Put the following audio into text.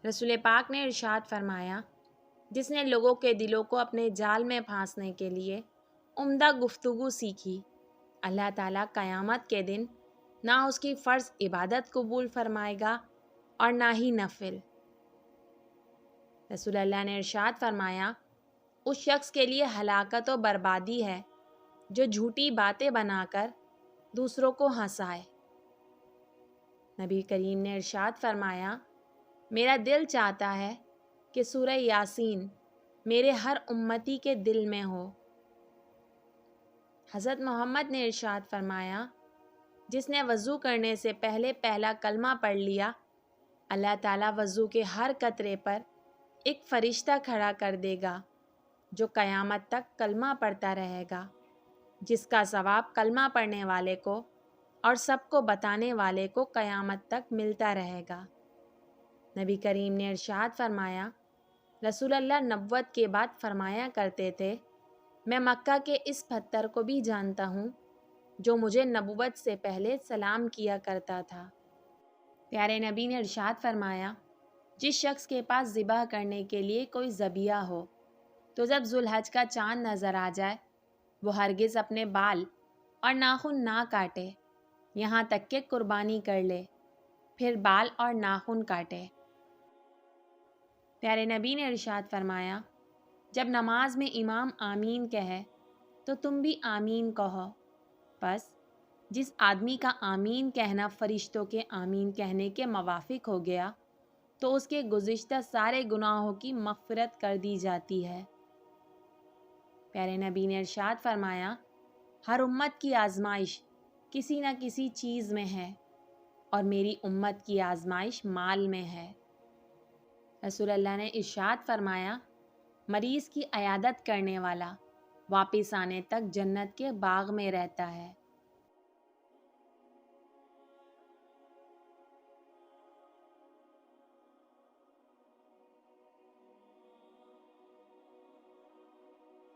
رسول پاک نے ارشاد فرمایا، جس نے لوگوں کے دلوں کو اپنے جال میں پھانسنے کے لیے عمدہ گفتگو سیکھی، اللہ تعالیٰ قیامت کے دن نہ اس کی فرض عبادت قبول فرمائے گا اور نہ ہی نفل۔ رسول اللہ نے ارشاد فرمایا، اس شخص کے لیے ہلاکت و بربادی ہے جو جھوٹی باتیں بنا کر دوسروں کو ہنسائے۔ نبی کریم نے ارشاد فرمایا، میرا دل چاہتا ہے کہ سورہ یاسین میرے ہر امتی کے دل میں ہو۔ حضرت محمد نے ارشاد فرمایا، جس نے وضو کرنے سے پہلے پہلا کلمہ پڑھ لیا، اللہ تعالیٰ وضو کے ہر قطرے پر ایک فرشتہ کھڑا کر دے گا جو قیامت تک کلمہ پڑھتا رہے گا، جس کا ثواب کلمہ پڑھنے والے کو اور سب کو بتانے والے کو قیامت تک ملتا رہے گا۔ نبی کریم نے ارشاد فرمایا، رسول اللہ نبوت کے بعد فرمایا کرتے تھے، میں مکہ کے اس پتھر کو بھی جانتا ہوں جو مجھے نبوت سے پہلے سلام کیا کرتا تھا۔ پیارے نبی نے ارشاد فرمایا، جس شخص کے پاس ذبح کرنے کے لیے کوئی ذبیحہ ہو تو جب ذوالحج کا چاند نظر آ جائے وہ ہرگز اپنے بال اور ناخن نہ کاٹے یہاں تک کہ قربانی کر لے، پھر بال اور ناخن کاٹے۔ پیارے نبی نے ارشاد فرمایا، جب نماز میں امام آمین کہے تو تم بھی آمین کہو، پس جس آدمی کا آمین کہنا فرشتوں کے آمین کہنے کے موافق ہو گیا تو اس کے گزشتہ سارے گناہوں کی مغفرت کر دی جاتی ہے۔ پیارے نبی نے ارشاد فرمایا، ہر امت کی آزمائش کسی نہ کسی چیز میں ہے اور میری امت کی آزمائش مال میں ہے۔ رسول اللہ نے ارشاد فرمایا، مریض کی عیادت کرنے والا واپس آنے تک جنت کے باغ میں رہتا ہے۔